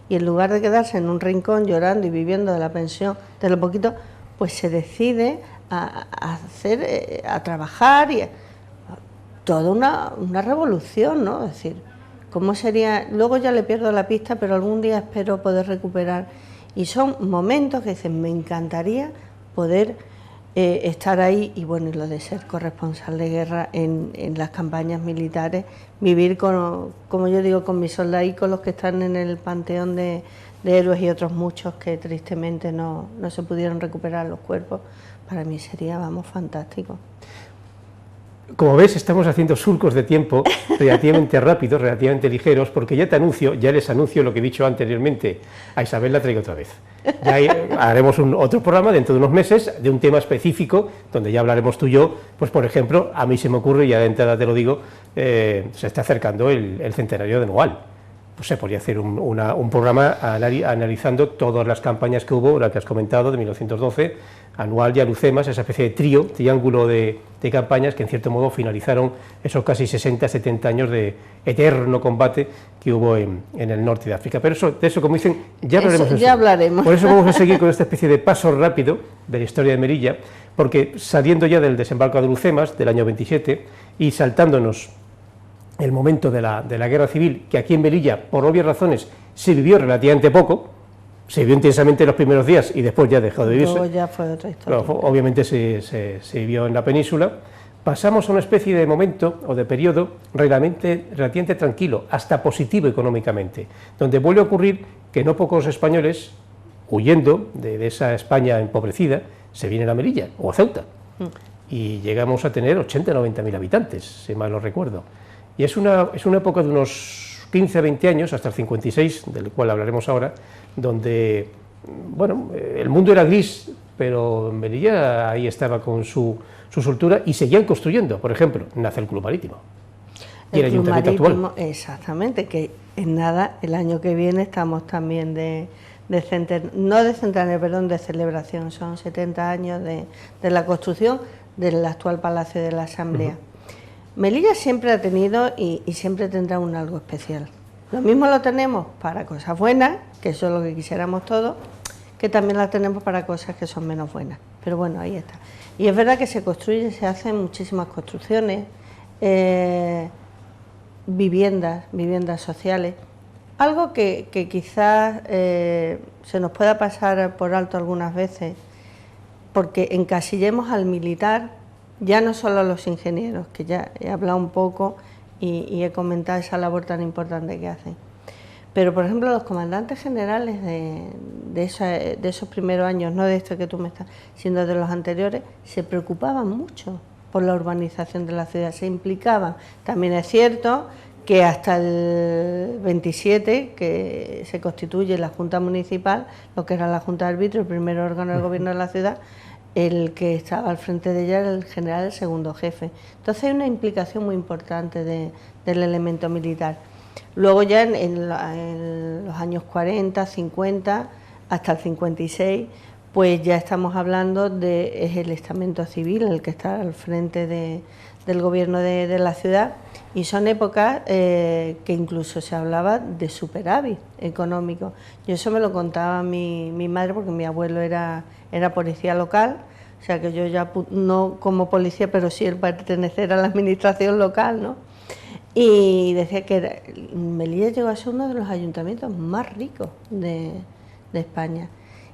Speaker 2: y en lugar de quedarse en un rincón llorando y viviendo de la pensión, de lo poquito, pues se decide a trabajar, y toda una revolución, ¿no? Es decir, ¿cómo sería? Luego ya le pierdo la pista, pero algún día espero poder recuperar. Y son momentos que dicen, me encantaría poder estar ahí, y bueno, y lo de ser corresponsal de guerra en las campañas militares, vivir como yo digo, con mis soldadicos, los que están en el panteón de héroes, y otros muchos que tristemente no se pudieron recuperar los cuerpos. Para mí sería, vamos, fantástico.
Speaker 1: Como ves, estamos haciendo surcos de tiempo relativamente rápidos, relativamente ligeros, porque ya les anuncio lo que he dicho anteriormente. A Isabel la traigo otra vez. Ya haremos otro programa dentro de unos meses de un tema específico, donde ya hablaremos tú y yo. Pues, por ejemplo, a mí se me ocurre, ya de entrada te lo digo, se está acercando el centenario de Noal. Pues se podría hacer un programa analizando todas las campañas que hubo, la que has comentado, de 1912, Anual y Alucemas, esa especie de triángulo de campañas que en cierto modo finalizaron esos casi 60-70 años de eterno combate que hubo en el norte de África. Pero de eso, como dicen, ya hablaremos.
Speaker 2: Ya hablaremos.
Speaker 1: Por eso vamos a seguir con esta especie de paso rápido de la historia de Melilla, porque saliendo ya del desembarco de Alucemas del año 27 y saltándonos el momento de la guerra civil, que aquí en Melilla, por obvias razones, se vivió relativamente poco, se vivió intensamente en los primeros días y después ya dejó de vivirse.
Speaker 2: Luego ya fue otra historia.
Speaker 1: Pero, obviamente se vivió en la península. Pasamos a una especie de momento o de periodo relativamente tranquilo, hasta positivo económicamente, donde vuelve a ocurrir que no pocos españoles, huyendo de esa España empobrecida, se vienen a Melilla o a Ceuta. Y llegamos a tener 80-90.000 habitantes, si mal no recuerdo. Y es una época de unos 15-20 años, hasta el 56, del cual hablaremos ahora, donde, bueno, el mundo era gris, pero Melilla ahí estaba con su soltura y seguían construyendo. Por ejemplo, nace el Club Marítimo. Y el Ayuntamiento actual.
Speaker 2: Exactamente, que en nada, el año que viene estamos también de celebración, son 70 años de la construcción del actual Palacio de la Asamblea. Melilla siempre ha tenido y siempre tendrá un algo especial. Lo mismo lo tenemos para cosas buenas, que eso es lo que quisiéramos todos, que también la tenemos para cosas que son menos buenas. Pero bueno, ahí está. Y es verdad que se hacen muchísimas construcciones, viviendas sociales, algo que quizás se nos pueda pasar por alto algunas veces, porque encasillemos al militar, ya no solo a los ingenieros, que ya he hablado un poco y he comentado esa labor tan importante que hacen, pero por ejemplo los comandantes generales de esos primeros años, no de esto que tú me estás, sino de los anteriores, se preocupaban mucho por la urbanización de la ciudad, se implicaban. También es cierto que hasta el 27, que se constituye la Junta Municipal, lo que era la Junta de Arbitrio, el primer órgano del gobierno de la ciudad, el que estaba al frente de ella era el general, el segundo jefe. Entonces hay una implicación muy importante del elemento militar. Luego ya en los años 40, 50, hasta el 56, pues ya estamos hablando es el estamento civil el que está al frente del gobierno de la ciudad, y son épocas que incluso se hablaba de superávit económico. Yo eso me lo contaba mi madre, porque mi abuelo era policía local, o sea que yo ya no como policía, pero sí el pertenecer a la administración local, ¿no? Y decía que Melilla llegó a ser uno de los ayuntamientos más ricos de España,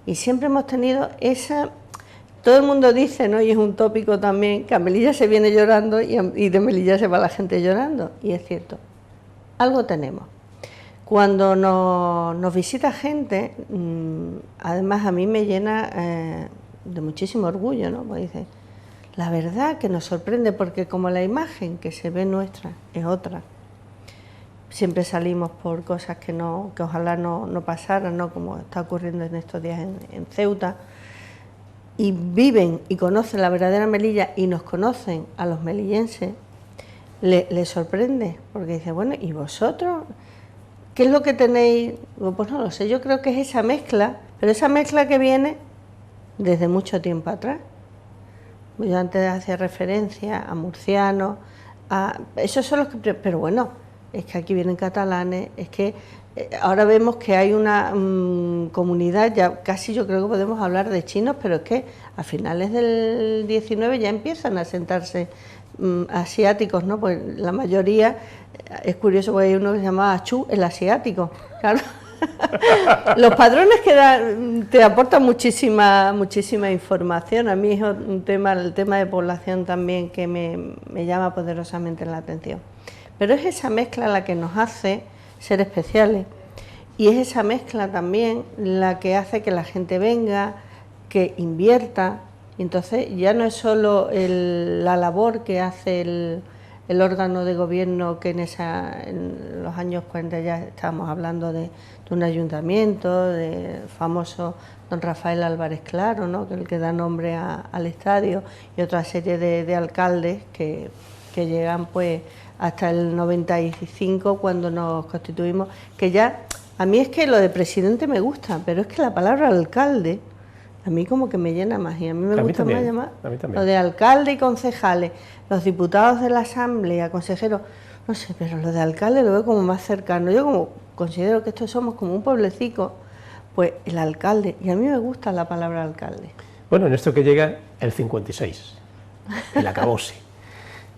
Speaker 2: y siempre hemos tenido esa... Todo el mundo dice, ¿no?, y es un tópico también, que a Melilla se viene llorando y de Melilla se va la gente llorando, y es cierto, algo tenemos. Cuando nos visita gente, además a mí me llena de muchísimo orgullo, ¿no? Pues dice, la verdad que nos sorprende, porque como la imagen que se ve nuestra es otra, siempre salimos por cosas que ojalá no pasaran, ¿no? Como está ocurriendo en estos días en Ceuta, y viven y conocen la verdadera Melilla y nos conocen a los melillenses, les sorprende, porque dice, bueno, ¿y vosotros qué es lo que tenéis? Pues no lo sé, yo creo que es esa mezcla, pero esa mezcla que viene desde mucho tiempo atrás. Yo antes hacía referencia a murcianos, esos son los que... Pero bueno, es que aquí vienen catalanes, es que ahora vemos que hay una comunidad, ya casi yo creo que podemos hablar de chinos, pero es que a finales del 19 ya empiezan a sentarse asiáticos, ¿no? Pues la mayoría, es curioso, porque hay uno que se llama Achú, el asiático, claro. Los padrones que te aportan muchísima información. A mí es un tema, el tema de población también, que me llama poderosamente la atención. Pero es esa mezcla la que nos hace ser especiales, y es esa mezcla también la que hace que la gente venga, que invierta. Y entonces ya no es solo la labor que hace el órgano de gobierno, que en los años 40 ya estábamos hablando de un ayuntamiento, de famoso don Rafael Álvarez Claro, ¿no? Que es el que da nombre al estadio, y otra serie de alcaldes que llegan pues hasta el 95, cuando nos constituimos, que ya, a mí es que lo de presidente me gusta, pero es que la palabra alcalde a mí como que me llena más, y a mí me gusta más llamar lo de alcalde y concejales, los diputados de la asamblea, consejeros, no sé, pero lo de alcalde lo veo como más cercano. Yo como considero que estos somos como un pueblecico, pues el alcalde, y a mí me gusta la palabra alcalde.
Speaker 1: Bueno, en esto que llega el 56, el acabose.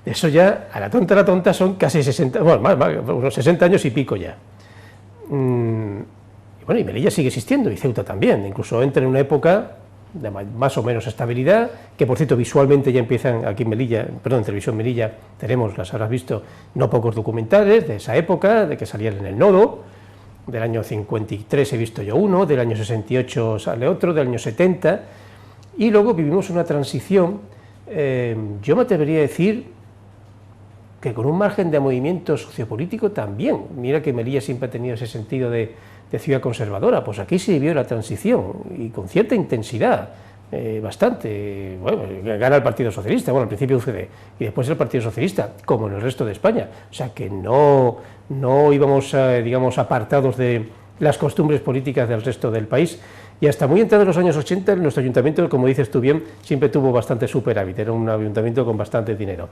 Speaker 1: Eso ya, a la tonta son casi 60, bueno, más, unos 60 años y pico ya. Bueno, y Melilla sigue existiendo, y Ceuta también, incluso entra en una época de más o menos estabilidad, que por cierto visualmente ya empiezan aquí en Melilla, perdón, en Televisión Melilla tenemos, las habrás visto, no pocos documentales de esa época, de que salían en El Nodo. Del año 53 he visto yo uno, del año 68 sale otro, del año 70, y luego vivimos una transición, yo me atrevería a decir que con un margen de movimiento sociopolítico también. Mira que Melilla siempre ha tenido ese sentido de ciudad conservadora, pues aquí se vivió la transición, y con cierta intensidad, bastante. Bueno, gana el Partido Socialista, bueno, al principio UCD, y después el Partido Socialista, como en el resto de España, o sea que no íbamos, digamos, apartados de las costumbres políticas del resto del país, y hasta muy entrados los años 80, nuestro ayuntamiento, como dices tú bien, siempre tuvo bastante superávit, era un ayuntamiento con bastante dinero.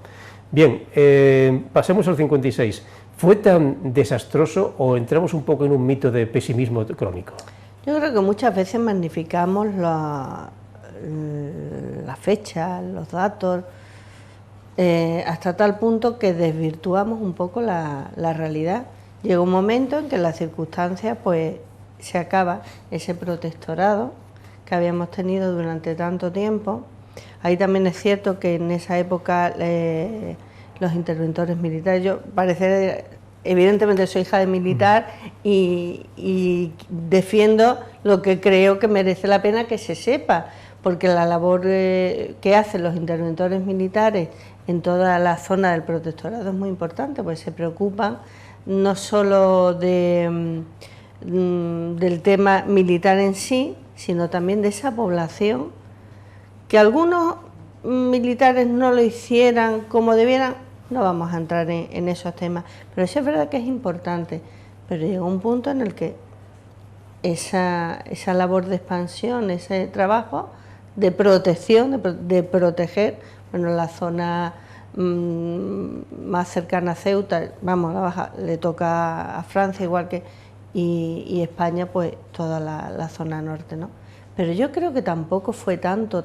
Speaker 1: Bien, pasemos al 56. ¿Fue tan desastroso o entramos un poco en un mito de pesimismo crónico?
Speaker 2: Yo creo que muchas veces magnificamos la fecha, los datos, hasta tal punto que desvirtuamos un poco la realidad. Llega un momento en que en las circunstancias pues se acaba ese protectorado que habíamos tenido durante tanto tiempo. Ahí también es cierto que en esa época los interventores militares, yo evidentemente soy hija de militar y defiendo lo que creo que merece la pena que se sepa, porque la labor que hacen los interventores militares en toda la zona del protectorado es muy importante, pues se preocupan no solo del tema militar en sí, sino también de esa población, que algunos militares no lo hicieran como debieran. No vamos a entrar en esos temas, pero sí es verdad que es importante. Pero llega un punto en el que esa labor de expansión, ese trabajo de protección, de proteger, bueno, la zona más cercana a Ceuta, vamos, la baja, le toca a Francia, igual que, y España, pues toda la zona norte, ¿no? Pero yo creo que tampoco fue tanto,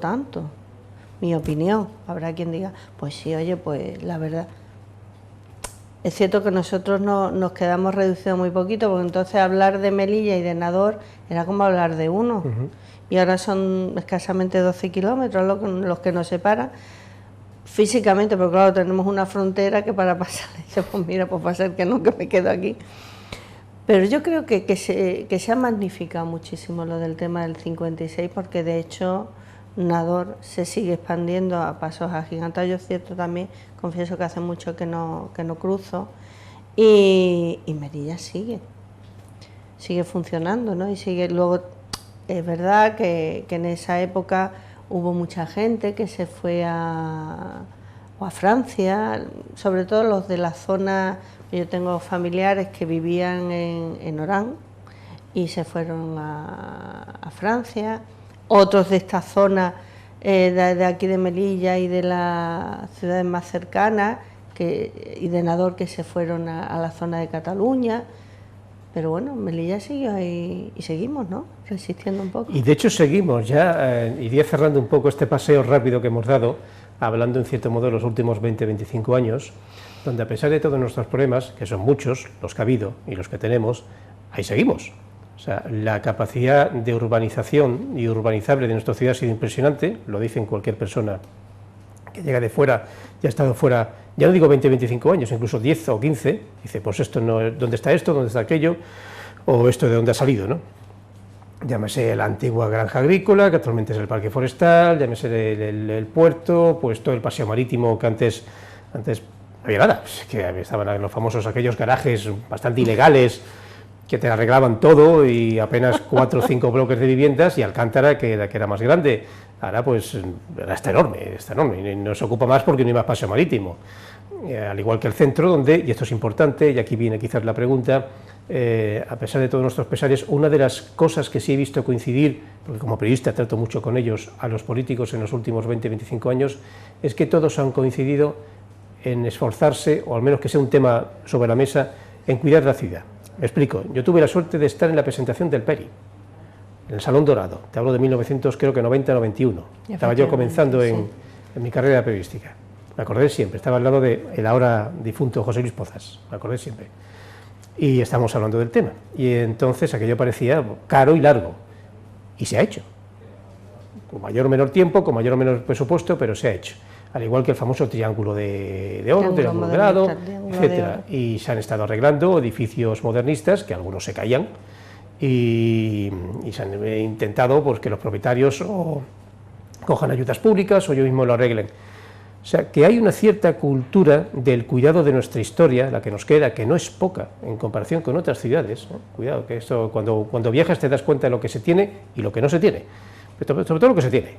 Speaker 2: mi opinión. Habrá quien diga, pues sí, oye, pues la verdad. Es cierto que nosotros nos quedamos reducidos muy poquito, porque entonces hablar de Melilla y de Nador era como hablar de uno. Y ahora son escasamente 12 kilómetros los que nos separan físicamente, pero claro, tenemos una frontera que para pasar, dice, pues mira, pues va a ser que no, que me quedo aquí. Pero yo creo que se ha magnificado muchísimo lo del tema del 56, porque de hecho Nador se sigue expandiendo a pasos agigantados. Yo es cierto también, confieso que hace mucho que no cruzo, y Melilla sigue funcionando, ¿no? Y sigue. Luego es verdad que en esa época hubo mucha gente que se fue a Francia, sobre todo los de la zona. Yo tengo familiares que vivían en Orán y se fueron a Francia, otros de esta zona de aquí de Melilla y de las ciudades más cercanas y de Nador, que se fueron a la zona de Cataluña. Pero bueno, Melilla sigue ahí y seguimos, ¿no?, resistiendo un poco.
Speaker 1: Y de hecho seguimos, ya iría cerrando un poco este paseo rápido que hemos dado, hablando en cierto modo de los últimos 20-25 años, donde a pesar de todos nuestros problemas, que son muchos, los que ha habido y los que tenemos, ahí seguimos. O sea, la capacidad de urbanización y urbanizable de nuestra ciudad ha sido impresionante, lo dice cualquier persona que llega de fuera y ha estado fuera, ya no digo 20-25 años, incluso 10 o 15, dice, pues esto no, ¿dónde está esto?, ¿dónde está aquello?, o esto de dónde ha salido, ¿no? Llámese la antigua granja agrícola, que actualmente es el parque forestal, llámese el puerto, pues todo el paseo marítimo, que antes no había nada, pues, que estaban los famosos aquellos garajes bastante ilegales, que te arreglaban todo, y apenas 4 o 5 bloques de viviendas, y Alcántara, que era más grande. Ahora pues está enorme, y no se ocupa más porque no hay más paseo marítimo. Al igual que el centro, donde, y esto es importante, y aquí viene quizás la pregunta, a pesar de todos nuestros pesares, una de las cosas que sí he visto coincidir, porque como periodista trato mucho con ellos, a los políticos en los últimos 20-25 años, es que todos han coincidido en esforzarse, o al menos que sea un tema sobre la mesa, en cuidar la ciudad. Me explico, yo tuve la suerte de estar en la presentación del PERI, en el Salón Dorado, te hablo de 1990-91, estaba yo comenzando en mi carrera periodística, me acordé siempre, estaba al lado del ahora difunto José Luis Pozas, me acordé siempre, y estábamos hablando del tema, y entonces aquello parecía caro y largo, y se ha hecho, con mayor o menor tiempo, con mayor o menor presupuesto, pero se ha hecho. Al igual que el famoso triángulo de oro, triángulo dorado, etcétera, y se han estado arreglando edificios modernistas, que algunos se caían, y se han intentado pues, que los propietarios o cojan ayudas públicas o ellos mismos lo arreglen. O sea, que hay una cierta cultura del cuidado de nuestra historia, la que nos queda, que no es poca en comparación con otras ciudades, ¿no? Cuidado, que esto cuando viajas te das cuenta de lo que se tiene y lo que no se tiene, pero sobre todo lo que se tiene.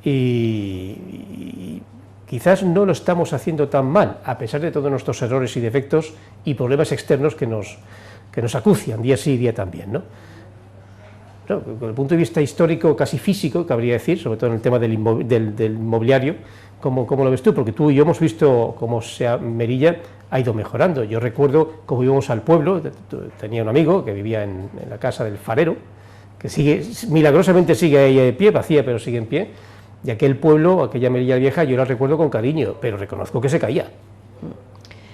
Speaker 1: Y quizás no lo estamos haciendo tan mal, a pesar de todos nuestros errores y defectos y problemas externos que nos acucian día sí y día también, ¿no? Claro, desde el punto de vista histórico, casi físico, cabría decir, sobre todo en el tema del inmobiliario, ¿cómo lo ves tú? Porque tú y yo hemos visto cómo Melilla ha ido mejorando. Yo recuerdo cómo íbamos al pueblo, tenía un amigo que vivía en la casa del farero, que milagrosamente sigue ahí en pie, vacía, pero sigue en pie. Y aquel pueblo, aquella Melilla vieja, yo la recuerdo con cariño, pero reconozco que se caía.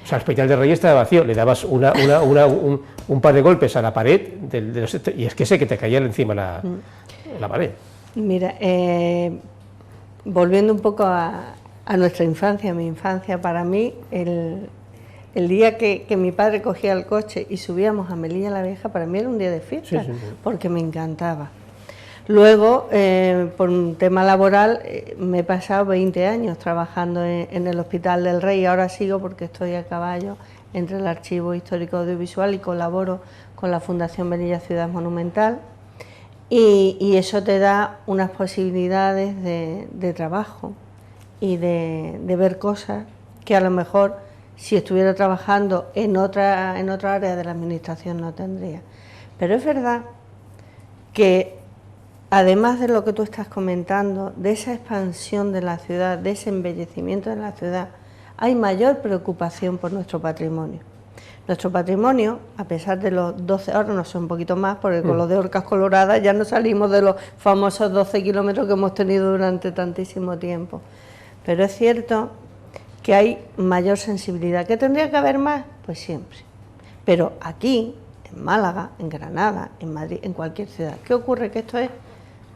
Speaker 1: O sea, el Hospital de Reyes estaba vacío, le dabas un par de golpes a la pared, y es que sé que te caía encima la pared.
Speaker 2: Mira, volviendo un poco a nuestra infancia, mi infancia, para mí, el día que mi padre cogía el coche y subíamos a Melilla la Vieja, para mí era un día de fiesta, sí. Porque me encantaba. Luego, por un tema laboral, me he pasado 20 años trabajando en el Hospital del Rey, y ahora sigo porque estoy a caballo entre el Archivo Histórico Audiovisual y colaboro con la Fundación Melilla Ciudad Monumental, y eso te da unas posibilidades de trabajo y de ver cosas que a lo mejor si estuviera trabajando en otra área de la administración no tendría. Pero es verdad que además de lo que tú estás comentando, de esa expansión de la ciudad, de ese embellecimiento de la ciudad, hay mayor preocupación por nuestro patrimonio. Nuestro patrimonio, a pesar de los 12, ahora no son un poquito más, porque con los de Orcas Coloradas ya no salimos de los famosos 12 kilómetros que hemos tenido durante tantísimo tiempo. Pero es cierto que hay mayor sensibilidad. ¿Que tendría que haber más? Pues siempre. Pero aquí, en Málaga, en Granada, en Madrid, en cualquier ciudad, ¿qué ocurre? Que esto es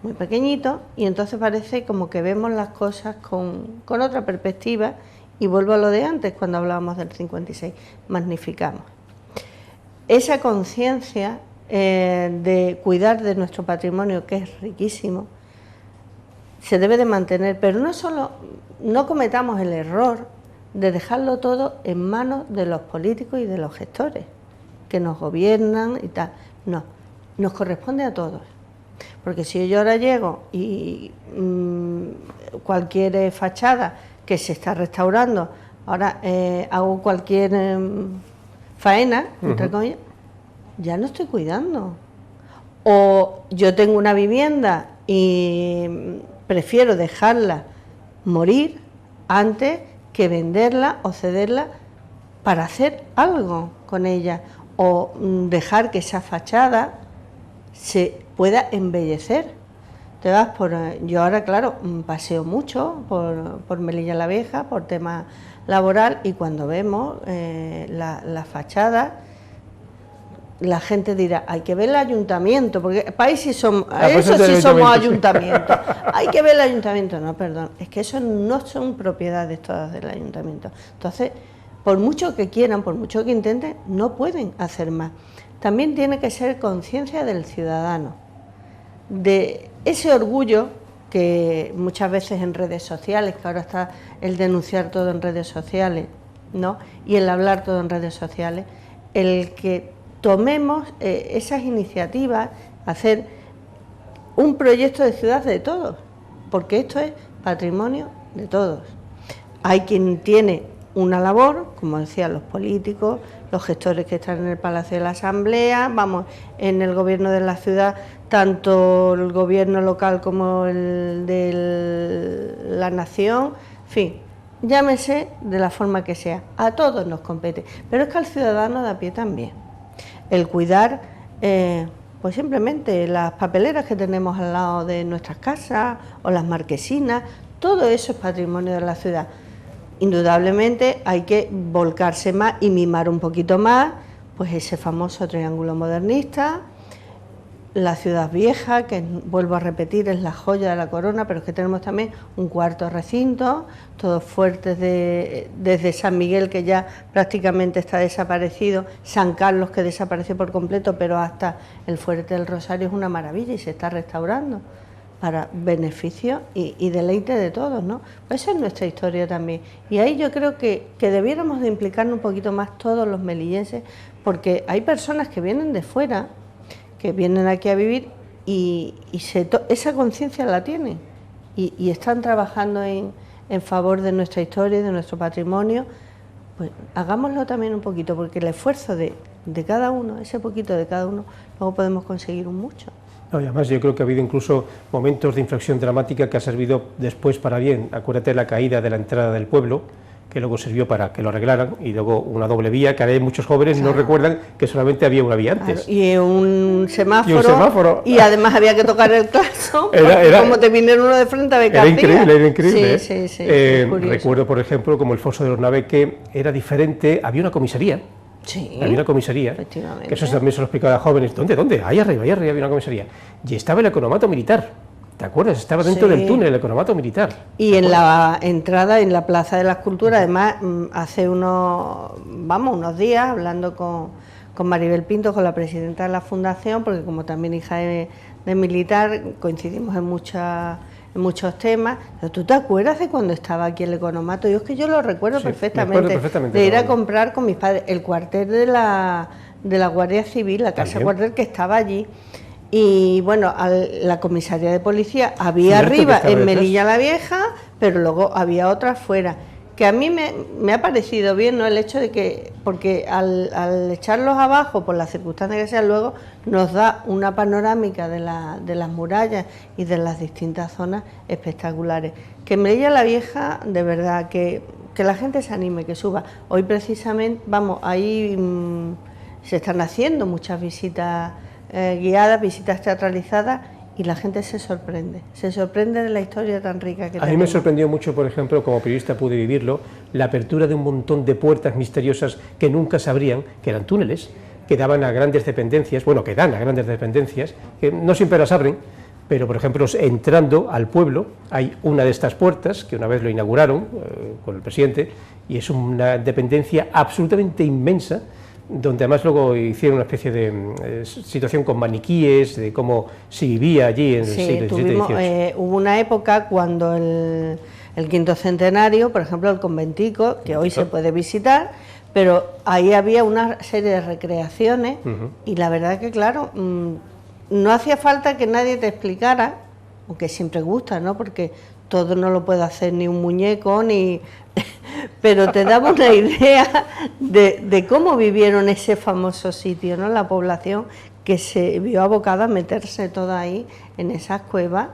Speaker 2: muy pequeñito y entonces parece como que vemos las cosas con otra perspectiva, y vuelvo a lo de antes cuando hablábamos del 56, magnificamos. esa conciencia de cuidar de nuestro patrimonio, que es riquísimo, se debe de mantener, pero no cometamos el error de dejarlo todo en manos de los políticos y de los gestores que nos gobiernan y tal. No, nos corresponde a todos, porque si yo ahora llego y cualquier fachada que se está restaurando, ahora hago cualquier faena, entre comillas, ya no estoy cuidando. O yo tengo una vivienda y prefiero dejarla morir antes que venderla o cederla para hacer algo con ella, o dejar que esa fachada se pueda embellecer. Te vas yo ahora, claro, paseo mucho por Melilla la Vieja, por tema laboral, y cuando vemos la fachada, la gente dirá, hay que ver el ayuntamiento, porque para eso sí somos ayuntamiento, hay que ver el ayuntamiento. No, perdón, es que eso no son propiedades todas del ayuntamiento. Entonces, por mucho que quieran, por mucho que intenten, no pueden hacer más. También tiene que ser conciencia del ciudadano, de ese orgullo que muchas veces en redes sociales, que ahora está el denunciar todo en redes sociales, ¿no?, y el hablar todo en redes sociales, el que tomemos esas iniciativas, hacer un proyecto de ciudad de todos, porque esto es patrimonio de todos. Hay quien tiene una labor, como decían los políticos, los gestores que están en el Palacio de la Asamblea, vamos, en el gobierno de la ciudad, tanto el gobierno local como el de la nación, en fin, llámese de la forma que sea, a todos nos compete, pero es que al ciudadano de a pie también. El cuidar, pues simplemente las papeleras que tenemos al lado de nuestras casas o las marquesinas, todo eso es patrimonio de la ciudad. Indudablemente hay que volcarse más y mimar un poquito más, pues ese famoso triángulo modernista, la ciudad vieja, que vuelvo a repetir es la joya de la corona, pero es que tenemos también un cuarto recinto, todos fuertes desde San Miguel, que ya prácticamente está desaparecido, San Carlos, que desapareció por completo, pero hasta el Fuerte del Rosario es una maravilla y se está restaurando para beneficio y deleite de todos, ¿no? Pues esa es nuestra historia también. Y ahí yo creo que debiéramos de implicarnos un poquito más todos los melillenses, porque hay personas que vienen de fuera, que vienen aquí a vivir y esa conciencia la tienen y están trabajando en favor de nuestra historia y de nuestro patrimonio. Pues hagámoslo también un poquito, porque el esfuerzo de cada uno, ese poquito de cada uno, luego podemos conseguir un mucho.
Speaker 1: No, y además yo creo que ha habido incluso momentos de inflexión dramática que ha servido después para bien. Acuérdate de la caída de la entrada del pueblo, que luego sirvió para que lo arreglaran, y luego una doble vía, que ahora hay muchos jóvenes y no recuerdan que solamente había una vía antes.
Speaker 2: Claro, y un semáforo, y además había que tocar el claxon, como te vinieron uno de frente a ver qué hacía.
Speaker 1: Era increíble.
Speaker 2: Sí,
Speaker 1: recuerdo, por ejemplo, como el foso de los Naveque era diferente, había una comisaría.
Speaker 2: Sí,
Speaker 1: había una comisaría,
Speaker 2: efectivamente.
Speaker 1: Que eso también se lo explicaba a jóvenes. ¿Dónde? Ahí arriba había una comisaría. Y estaba el economato militar. ¿Te acuerdas? Estaba dentro del túnel, el economato militar.
Speaker 2: Y en la entrada, en la Plaza de la Escultura, además, hace unos días, hablando con Maribel Pinto, con la presidenta de la Fundación, porque como también hija de militar, coincidimos en muchos temas. Pero ¿tú te acuerdas de cuando estaba aquí el economato? Yo es que yo lo recuerdo perfectamente, de ir a comprar con mis padres el cuartel de la Guardia Civil, la casa cuartel que estaba allí. Y bueno, la comisaría de policía había arriba en Melilla la Vieja, pero luego había otra fuera. Que a mí me ha parecido bien, ¿no?, el hecho de que, porque al echarlos abajo, por las circunstancias que sean, luego nos da una panorámica de las murallas y de las distintas zonas espectaculares. Que en Melilla la Vieja, de verdad, que la gente se anime, que suba. Hoy precisamente, ahí se están haciendo muchas visitas guiadas, visitas teatralizadas, y la gente se sorprende de la historia tan rica que tenemos.
Speaker 1: A mí me sorprendió mucho, por ejemplo, como periodista pude vivirlo, la apertura de un montón de puertas misteriosas que nunca sabrían que eran túneles, que daban a grandes dependencias, que dan a grandes dependencias, que no siempre las abren, pero por ejemplo, entrando al pueblo, hay una de estas puertas, que una vez lo inauguraron con el presidente, y es una dependencia absolutamente inmensa, donde además luego hicieron una especie de situación con maniquíes, de cómo se vivía allí en el siglo XVII-XVIII.
Speaker 2: Hubo una época cuando el quinto centenario, por ejemplo, el conventico, que hoy se puede visitar, pero ahí había una serie de recreaciones y la verdad que, claro, no hacía falta que nadie te explicara, aunque siempre gusta, ¿no? Porque todo no lo puede hacer ni un muñeco, pero te daba una idea de cómo vivieron ese famoso sitio, ¿no? La población que se vio abocada a meterse toda ahí en esas cuevas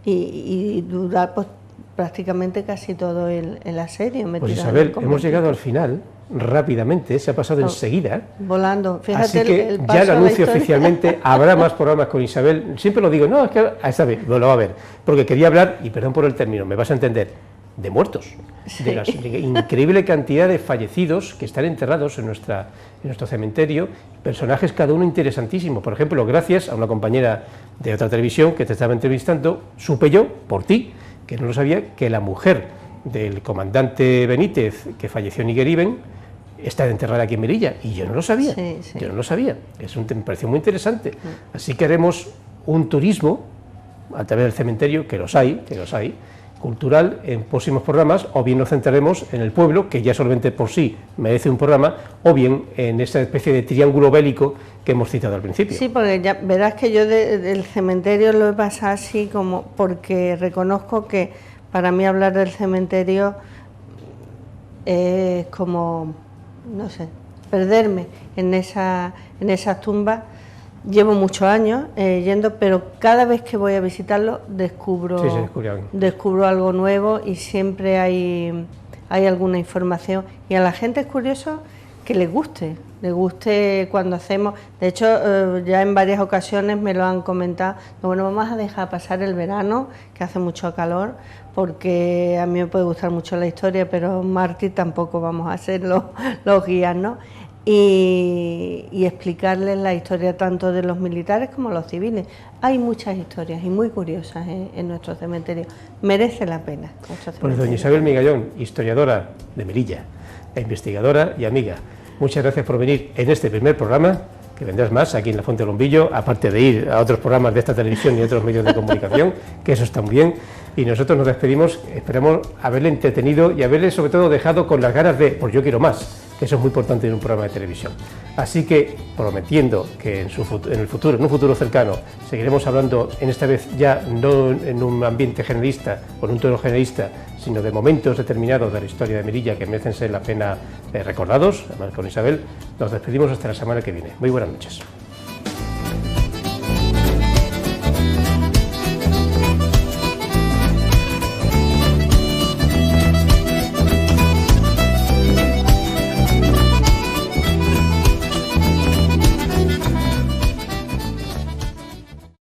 Speaker 2: y durar pues, prácticamente casi todo el asedio.
Speaker 1: Pues Isabel, hemos llegado al final rápidamente, se ha pasado enseguida.
Speaker 2: Volando, fíjate.
Speaker 1: Así que ya lo anuncio oficialmente, habrá más programas con Isabel. Siempre lo digo, no, es que a esta vez lo va a ver, porque quería hablar, y perdón por el término, me vas a entender, de muertos,
Speaker 2: sí,
Speaker 1: de la increíble cantidad de fallecidos que están enterrados en nuestro cementerio, personajes cada uno interesantísimo. Por ejemplo, gracias a una compañera de otra televisión que te estaba entrevistando, supe yo, por ti, que no lo sabía, que la mujer del comandante Benítez, que falleció en Igueriben, está enterrada aquí en Melilla, y yo no lo sabía, yo no lo sabía, me pareció muy interesante. Así que haremos un turismo a través del cementerio, que los hay, cultural, en próximos programas, o bien nos centraremos en el pueblo, que ya solamente por sí merece un programa, o bien en esa especie de triángulo bélico que hemos citado al principio.
Speaker 2: Sí, porque ya verás que yo del cementerio lo he pasado así como, porque reconozco que para mí hablar del cementerio es como, no sé, perderme en esas tumbas. Llevo muchos años yendo, pero cada vez que voy a visitarlo descubro algo nuevo y siempre hay alguna información. Y a la gente es curioso que le guste cuando hacemos. De hecho, ya en varias ocasiones me lo han comentado. Bueno, vamos a dejar pasar el verano, que hace mucho calor, porque a mí me puede gustar mucho la historia, pero Martí tampoco vamos a ser los guías, ¿no? Y explicarles la historia tanto de los militares como los civiles. Hay muchas historias y muy curiosas en nuestro cementerio. Merece la pena.
Speaker 1: Pues doña Isabel Migallón, historiadora de Melilla, e investigadora y amiga, muchas gracias por venir en este primer programa, que vendrás más aquí en La Fuente del Bombillo, aparte de ir a otros programas de esta televisión y otros medios de comunicación, que eso está muy bien. Y nosotros nos despedimos, esperamos haberle entretenido y haberle sobre todo dejado con las ganas de, pues yo quiero más, que eso es muy importante en un programa de televisión. Así que, prometiendo que en un futuro cercano, seguiremos hablando, en esta vez ya no en un ambiente generalista o en un tono generalista, sino de momentos determinados de la historia de Melilla que merecen ser la pena recordados, además con Isabel, nos despedimos hasta la semana que viene. Muy buenas noches.